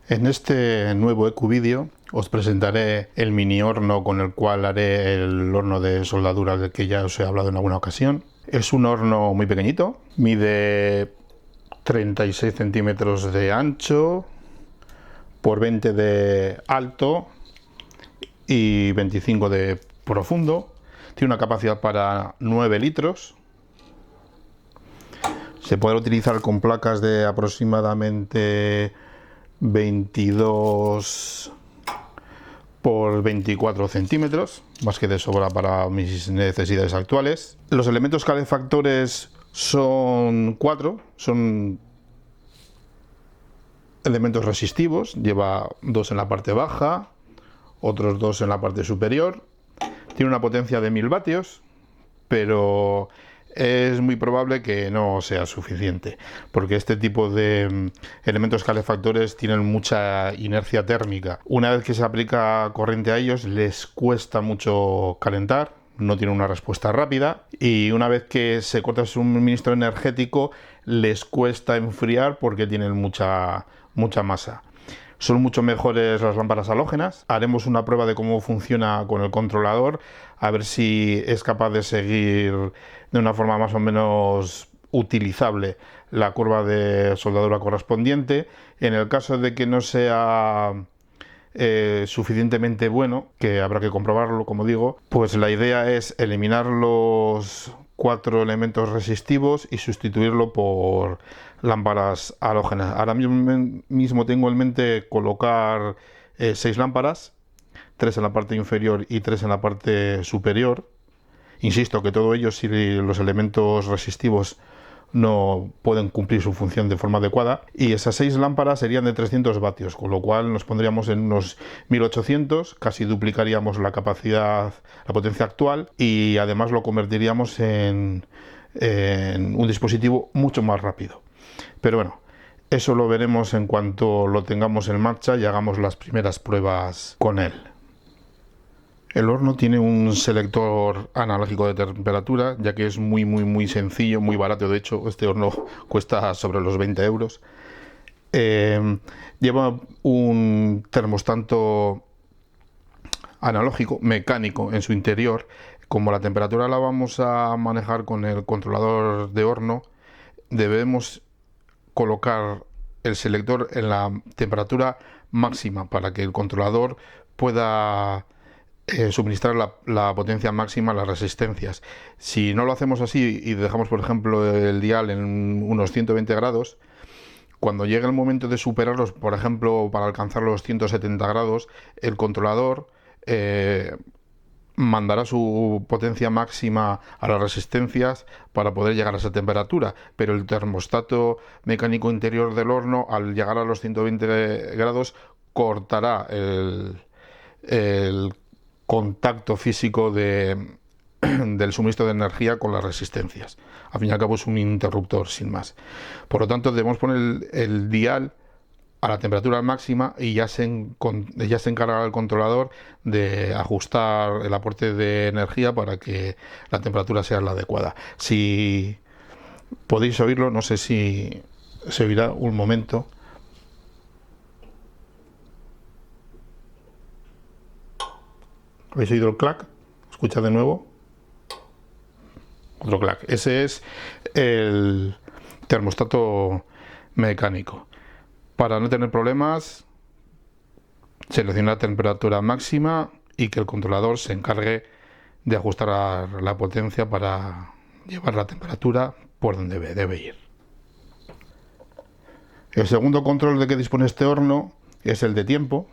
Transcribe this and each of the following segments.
En este nuevo EcuVideo os presentaré el mini horno con el cual haré el horno de soldadura del que ya os he hablado en alguna ocasión. Es un horno muy pequeñito, mide 36 centímetros de ancho por 20 de alto y 25 de profundo. Tiene una capacidad para 9 litros. Se podrá utilizar con placas de aproximadamente 22 por 24 centímetros, más que de sobra para mis necesidades actuales. Los elementos calefactores son 4, son elementos resistivos, lleva 2 en la parte baja, otros 2 en la parte superior. Tiene una potencia de 1000 vatios, pero es muy probable que no sea suficiente, porque este tipo de elementos calefactores tienen mucha inercia térmica. Una vez que se aplica corriente a ellos, les cuesta mucho calentar, no tienen una respuesta rápida, y una vez que se corta el suministro energético, les cuesta enfriar porque tienen mucha masa. Son mucho mejores las lámparas halógenas. Haremos una prueba de cómo funciona con el controlador, a ver si es capaz de seguir de una forma más o menos utilizable la curva de soldadura correspondiente. En el caso de que no sea suficientemente bueno, que habrá que comprobarlo, como digo, pues la idea es eliminar los 4 elementos resistivos y sustituirlo por lámparas halógenas. Ahora mismo tengo en mente colocar 6 lámparas, 3 en la parte inferior y 3 en la parte superior. Insisto que todo ello, si los elementos resistivos no pueden cumplir su función de forma adecuada, y esas 6 lámparas serían de 300 vatios, con lo cual nos pondríamos en unos 1800, casi duplicaríamos la capacidad, la potencia actual, y además lo convertiríamos en un dispositivo mucho más rápido. Pero bueno, eso lo veremos en cuanto lo tengamos en marcha y hagamos las primeras pruebas con él. El horno tiene un selector analógico de temperatura, ya que es muy sencillo, muy barato. De hecho, este horno cuesta sobre los 20 euros. Lleva un termostato analógico, mecánico en su interior. Como la temperatura la vamos a manejar con el controlador de horno, debemos colocar el selector en la temperatura máxima para que el controlador pueda suministrar la potencia máxima a las resistencias. Si no lo hacemos así y dejamos, por ejemplo, el dial en unos 120 grados, cuando llegue el momento de superarlos, por ejemplo, para alcanzar los 170 grados, el controlador mandará su potencia máxima a las resistencias para poder llegar a esa temperatura, pero el termostato mecánico interior del horno, al llegar a los 120 grados, cortará el contacto físico del suministro de energía con las resistencias. Al fin y al cabo es un interruptor, sin más. Por lo tanto, debemos poner el dial a la temperatura máxima y ya se encargará el controlador de ajustar el aporte de energía para que la temperatura sea la adecuada. Si podéis oírlo, no sé si se oirá un momento. ¿Habéis oído el clac? Escuchad de nuevo. Otro clac. Ese es el termostato mecánico. Para no tener problemas, seleccionar la temperatura máxima y que el controlador se encargue de ajustar la potencia para llevar la temperatura por donde debe ir. El segundo control de que dispone este horno es el de tiempo,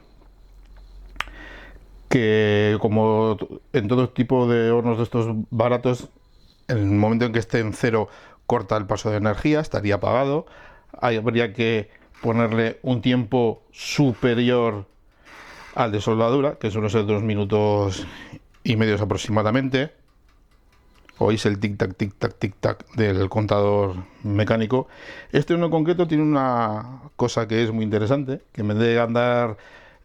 que como en todo tipo de hornos de estos baratos, en el momento en que esté en cero corta el paso de energía, estaría apagado. Habría que ponerle un tiempo superior al de soldadura, que suele ser 2 minutos y medio aproximadamente. Oís el tic-tac, tic-tac, tic-tac del contador mecánico. Este uno en concreto tiene una cosa que es muy interesante, que en vez de andar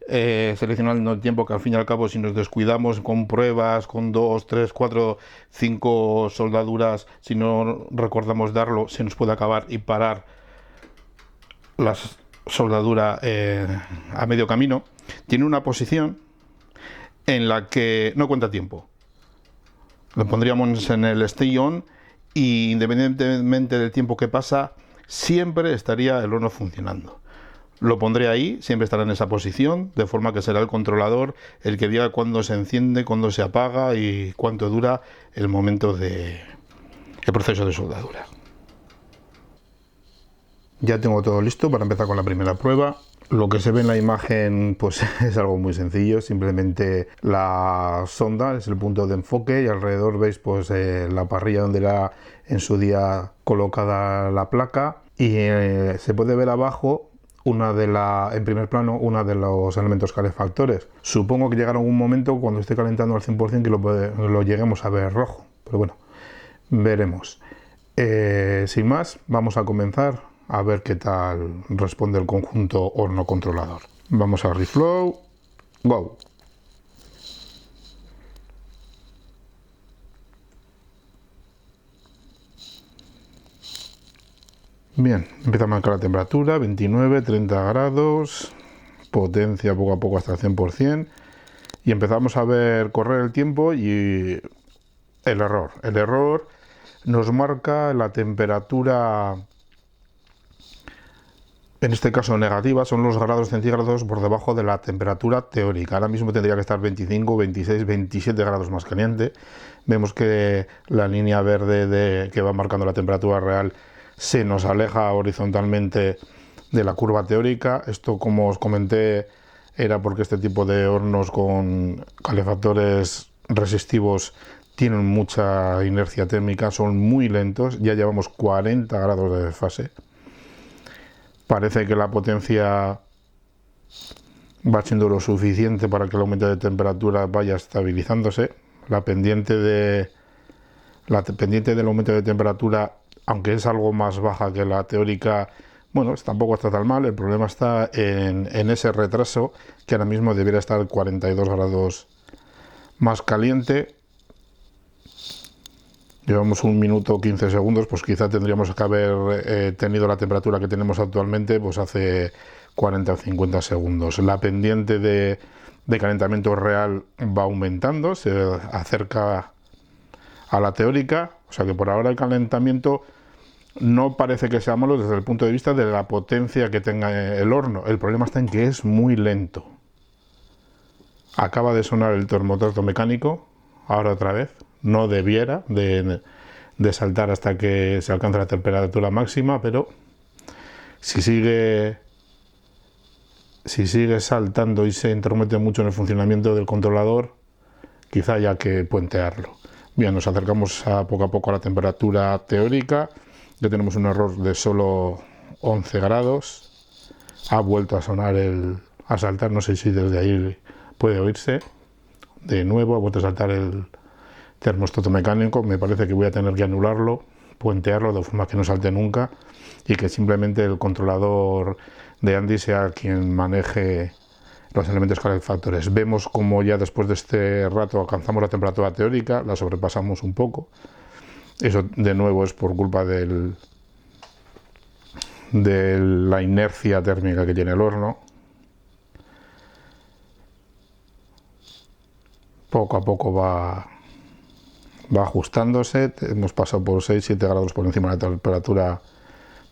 seleccionando el tiempo, que al fin y al cabo, si nos descuidamos con pruebas, con 2, 3, 4, 5 soldaduras, si no recordamos darlo, se nos puede acabar y parar soldadura a medio camino, tiene una posición en la que no cuenta tiempo. Lo pondríamos en el stay on y independientemente del tiempo que pasa, siempre estaría el horno funcionando. Lo pondré ahí, siempre estará en esa posición, de forma que será el controlador el que diga cuándo se enciende, cuándo se apaga y cuánto dura el momento de el proceso de soldadura. Ya tengo todo listo para empezar con la primera prueba. Lo que se ve en la imagen pues es algo muy sencillo, simplemente la sonda es el punto de enfoque y alrededor veis pues la parrilla donde era en su día colocada la placa y se puede ver abajo en primer plano una de los elementos calefactores. Supongo que llegará un momento cuando esté calentando al 100% que lo lleguemos a ver rojo, pero bueno, veremos. Sin más, vamos a comenzar a ver qué tal responde el conjunto horno controlador. Vamos a reflow. Go. Bien, empieza a marcar la temperatura, 29, 30 grados, potencia poco a poco hasta el 100%, y empezamos a ver correr el tiempo y el error. El error nos marca la temperatura, en este caso negativa, son los grados centígrados por debajo de la temperatura teórica. Ahora mismo tendría que estar 25, 26, 27 grados más caliente. Vemos que la línea verde que va marcando la temperatura real se nos aleja horizontalmente de la curva teórica. Esto, como os comenté, era porque este tipo de hornos con calefactores resistivos tienen mucha inercia térmica, son muy lentos. Ya llevamos 40 grados de desfase. Parece que la potencia va siendo lo suficiente para que el aumento de temperatura vaya estabilizándose. La pendiente del aumento de temperatura, aunque es algo más baja que la teórica, bueno, tampoco está tan mal. El problema está en ese retraso, que ahora mismo debería estar 42 grados más caliente. Llevamos 1 minuto 15 segundos, pues quizá tendríamos que haber tenido la temperatura que tenemos actualmente pues hace 40 o 50 segundos. La pendiente de calentamiento real va aumentando, se acerca a la teórica, o sea que por ahora el calentamiento no parece que sea malo desde el punto de vista de la potencia que tenga el horno. El problema está en que es muy lento. Acaba de sonar el termostato mecánico, ahora otra vez. No debiera de saltar hasta que se alcance la temperatura máxima, pero si sigue saltando y se intromete mucho en el funcionamiento del controlador, quizá haya que puentearlo. Bien, nos acercamos poco a poco a la temperatura teórica. Ya tenemos un error de solo 11 grados. Ha vuelto a sonar a saltar, no sé si desde ahí puede oírse. De nuevo ha vuelto a saltar el termostato mecánico. Me parece que voy a tener que anularlo, puentearlo de forma que no salte nunca y que simplemente el controlador de Andy sea quien maneje los elementos calefactores. Vemos como ya después de este rato alcanzamos la temperatura teórica, la sobrepasamos un poco. Eso de nuevo es por culpa de la inercia térmica que tiene el horno. Poco a poco va ajustándose. Hemos pasado por 6-7 grados por encima de la temperatura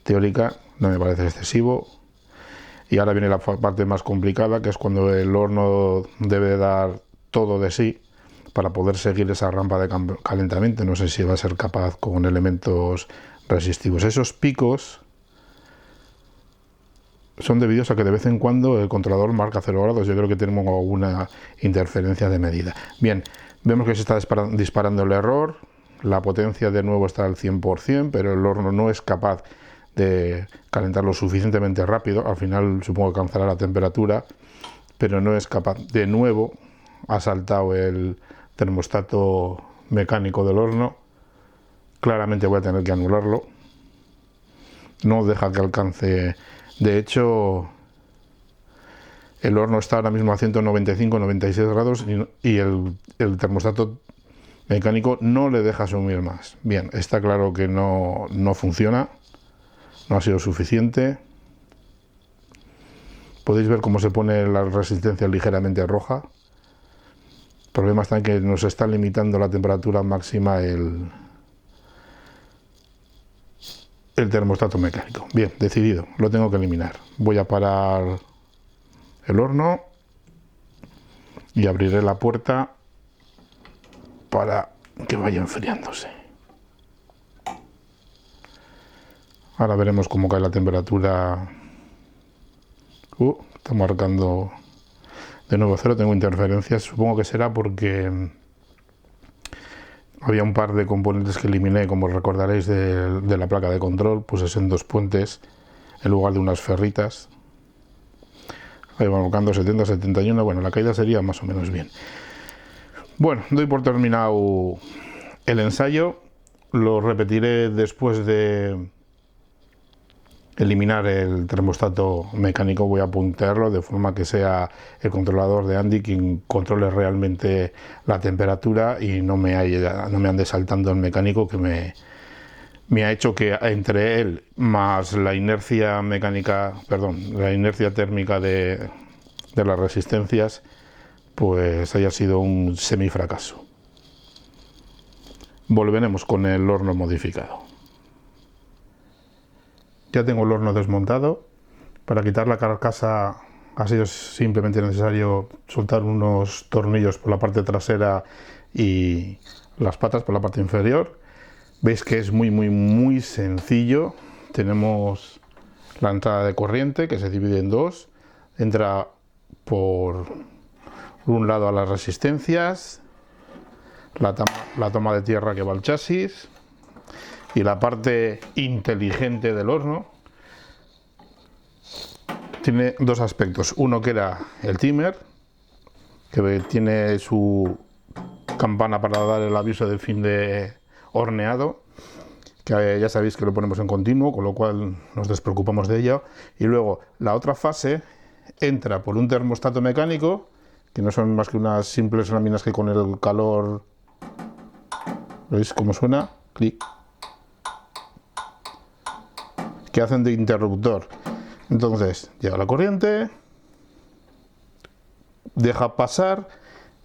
teórica, no me parece excesivo. Y ahora viene la parte más complicada, que es cuando el horno debe dar todo de sí para poder seguir esa rampa de calentamiento. No sé si va a ser capaz con elementos resistivos. Esos picos son debidos a que de vez en cuando el controlador marca 0 grados. Yo creo que tenemos alguna interferencia de medida. Bien, vemos que se está disparando el error. La potencia de nuevo está al 100%, pero el horno no es capaz de calentar lo suficientemente rápido. Al final supongo que alcanzará la temperatura, pero no es capaz. De nuevo ha saltado el termostato mecánico del horno. Claramente voy a tener que anularlo. No deja que alcance. De hecho, el horno está ahora mismo a 195-96 grados y el termostato mecánico no le deja subir más. Bien, está claro que no funciona, no ha sido suficiente. Podéis ver cómo se pone la resistencia ligeramente roja. El problema está en que nos está limitando la temperatura máxima el termostato mecánico. Bien, decidido, lo tengo que eliminar. Voy a parar el horno y abriré la puerta para que vaya enfriándose. Ahora veremos cómo cae la temperatura. Está marcando de nuevo 0, tengo interferencias. Supongo que será porque había un par de componentes que eliminé, como recordaréis, de la placa de control. Puse en 2 puentes en lugar de unas ferritas. Ahí va marcando 70, 71. Bueno, la caída sería más o menos bien. Bueno, doy por terminado el ensayo. Lo repetiré después de eliminar el termostato mecánico. Voy a puntearlo de forma que sea el controlador de Andy quien controle realmente la temperatura y no me ande saltando el mecánico, que me ha hecho que entre él más la inercia mecánica, la inercia térmica de las resistencias, pues haya sido un semifracaso. Volveremos con el horno modificado. Ya tengo el horno desmontado. Para quitar la carcasa ha sido simplemente necesario soltar unos tornillos por la parte trasera y las patas por la parte inferior. Veis que es muy sencillo. Tenemos la entrada de corriente que se divide en dos. Entra por un lado a las resistencias, la toma de tierra que va al chasis y la parte inteligente del horno. Tiene dos aspectos. Uno que era el timer, que tiene su campana para dar el aviso de fin de horneado, que ya sabéis que lo ponemos en continuo, con lo cual nos despreocupamos de ello. Y luego la otra fase entra por un termostato mecánico, que no son más que unas simples láminas que con el calor, ¿veis cómo suena? Clic, que hacen de interruptor. Entonces llega la corriente, deja pasar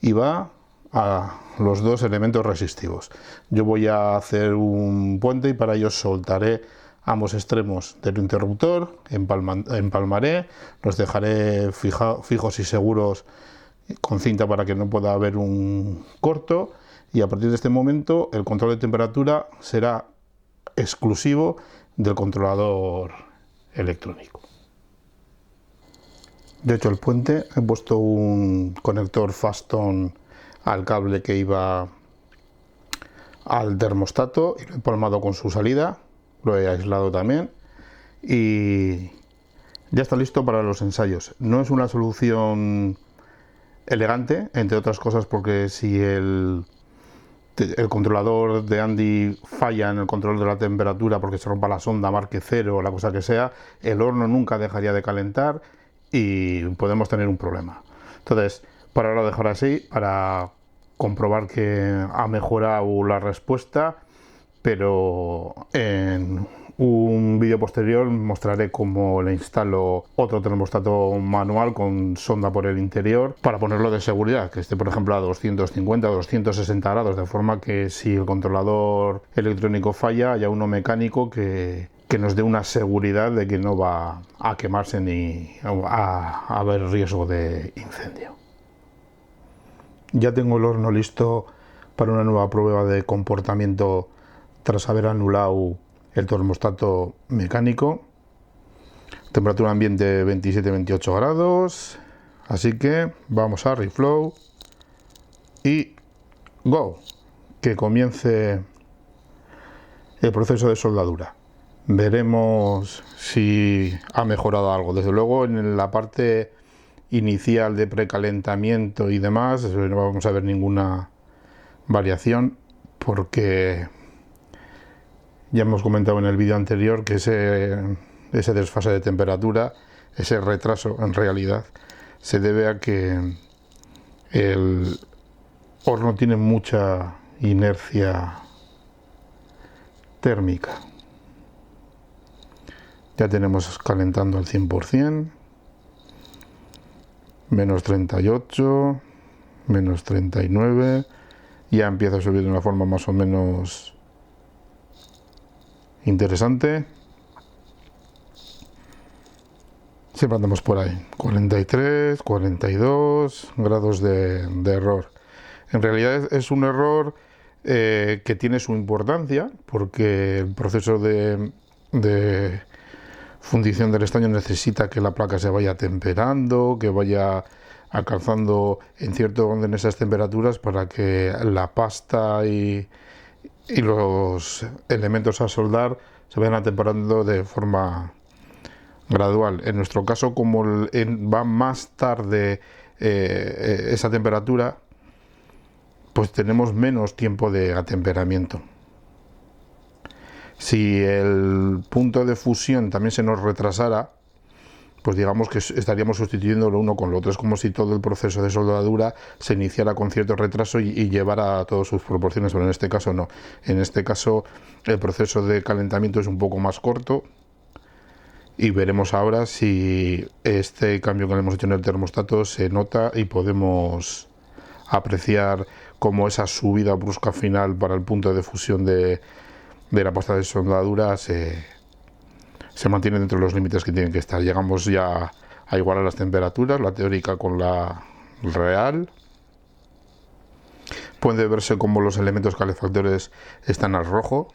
y va a los dos elementos resistivos. Yo voy a hacer un puente y para ello soltaré ambos extremos del interruptor, empalmaré, los dejaré fijos y seguros con cinta para que no pueda haber un corto, y a partir de este momento el control de temperatura será exclusivo del controlador electrónico. De hecho, el puente, he puesto un conector Faston al cable que iba al termostato y lo he empalmado con su salida, lo he aislado también y ya está listo para los ensayos. No es una solución elegante, entre otras cosas porque si el controlador de Andy falla en el control de la temperatura porque se rompa la sonda, marque 0 o la cosa que sea, el horno nunca dejaría de calentar y podemos tener un problema. Entonces, para ahora dejar así, para comprobar que ha mejorado la respuesta, pero en un vídeo posterior mostraré cómo le instalo otro termostato manual con sonda por el interior para ponerlo de seguridad, que esté por ejemplo a 250 o 260 grados, de forma que si el controlador electrónico falla haya uno mecánico que nos dé una seguridad de que no va a quemarse ni a haber riesgo de incendio. Ya tengo el horno listo para una nueva prueba de comportamiento tras haber anulado el termostato mecánico. Temperatura ambiente 27-28 grados. Así que vamos a reflow y go, que comience el proceso de soldadura. Veremos si ha mejorado algo. Desde luego en la parte inicial de precalentamiento y demás no vamos a ver ninguna variación, porque ya hemos comentado en el vídeo anterior que ese desfase de temperatura, ese retraso en realidad, se debe a que el horno tiene mucha inercia térmica. Ya tenemos calentando al 100%. menos 38, menos 39, ya empieza a subir de una forma más o menos interesante. Siempre andamos por ahí, 43, 42 grados de error. En realidad es un error que tiene su importancia, porque el proceso de fundición del estaño necesita que la placa se vaya temperando, que vaya alcanzando en cierto orden esas temperaturas para que la pasta y los elementos a soldar se vayan atemperando de forma gradual. En nuestro caso, como va más tarde esa temperatura, pues tenemos menos tiempo de atemperamiento. Si el punto de fusión también se nos retrasara, pues digamos que estaríamos sustituyendo lo uno con lo otro. Es como si todo el proceso de soldadura se iniciara con cierto retraso y llevara a todas sus proporciones, pero en este caso no. En este caso el proceso de calentamiento es un poco más corto y veremos ahora si este cambio que le hemos hecho en el termostato se nota y podemos apreciar cómo esa subida brusca final para el punto de fusión de la pasta de soldadura se mantiene dentro de los límites que tienen que estar. Llegamos ya a igualar las temperaturas, la teórica con la real. Puede verse como los elementos calefactores están al rojo,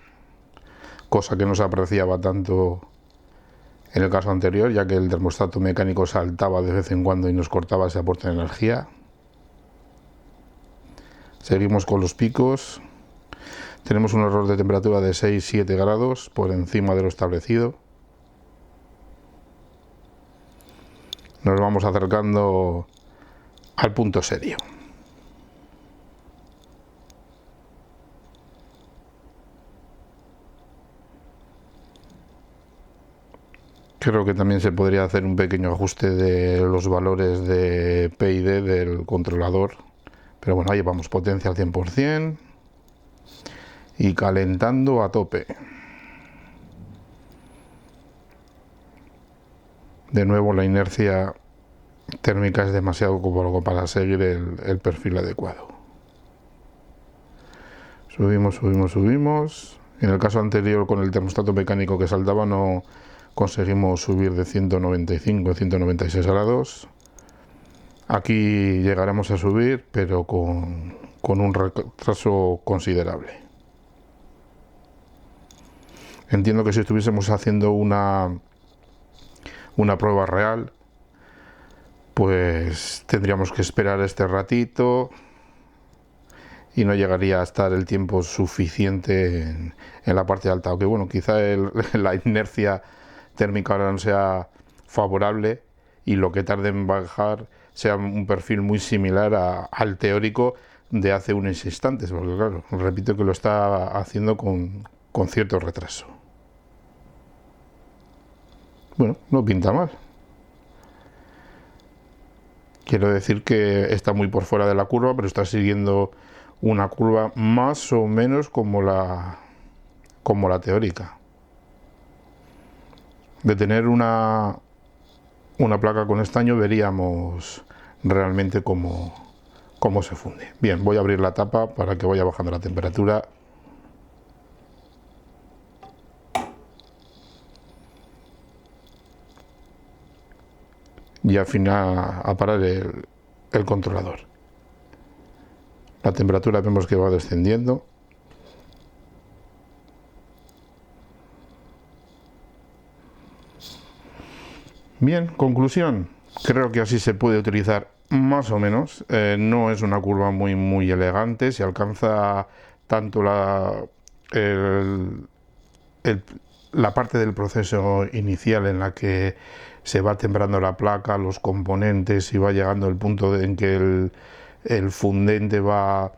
cosa que no se apreciaba tanto en el caso anterior, ya que el termostato mecánico saltaba de vez en cuando y nos cortaba ese aporte de energía. Seguimos con los picos. Tenemos un error de temperatura de 6-7 grados por encima de lo establecido. Nos vamos acercando al punto serio. Creo que también se podría hacer un pequeño ajuste de los valores de P y D del controlador. Pero bueno, ahí llevamos potencia al 100% y calentando a tope. De nuevo la inercia térmica es demasiado como para seguir el perfil adecuado. Subimos, subimos, subimos. En el caso anterior con el termostato mecánico que saltaba no conseguimos subir de 195 a 196 grados. Aquí llegaremos a subir, pero con un retraso considerable. Entiendo que si estuviésemos haciendo una prueba real, pues tendríamos que esperar este ratito y no llegaría a estar el tiempo suficiente en la parte alta. Aunque bueno, quizá la inercia térmica ahora no sea favorable y lo que tarde en bajar sea un perfil muy similar al teórico de hace unos instantes, porque claro, repito que lo está haciendo con cierto retraso. Bueno, no pinta mal. Quiero decir que está muy por fuera de la curva, pero está siguiendo una curva más o menos como la teórica. De tener una placa con estaño veríamos realmente cómo se funde. Bien, voy a abrir la tapa para que vaya bajando la temperatura. Y al final a parar el controlador. La temperatura vemos que va descendiendo. Bien, conclusión. Creo que así se puede utilizar más o menos. No es una curva muy elegante. Se alcanza tanto la parte del proceso inicial en la que se va temperando la placa, los componentes y va llegando el punto en que el fundente va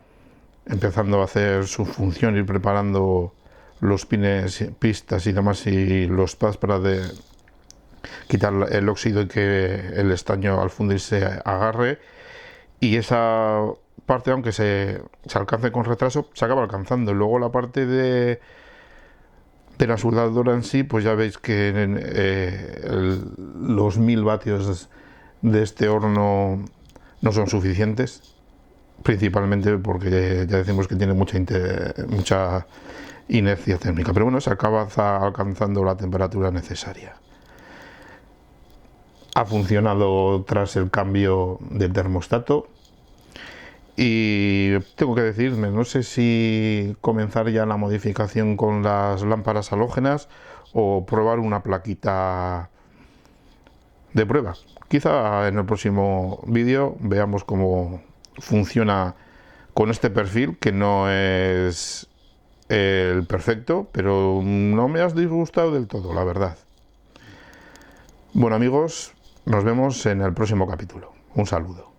empezando a hacer su función, ir preparando los pines, pistas y demás y los pads para quitar el óxido y que el estaño al fundirse agarre, y esa parte, aunque se alcance con retraso, se acaba alcanzando. Luego la parte de la soldadura en sí, pues ya veis que los 1000 vatios de este horno no son suficientes, principalmente porque ya decimos que tiene mucha inercia térmica, pero bueno, se acaba alcanzando la temperatura necesaria. Ha funcionado tras el cambio del termostato y tengo que decirme, no sé si comenzar ya la modificación con las lámparas halógenas o probar una plaquita de prueba. Quizá en el próximo vídeo veamos cómo funciona con este perfil, que no es el perfecto, pero no me has disgustado del todo, la verdad. Bueno amigos, nos vemos en el próximo capítulo. Un saludo.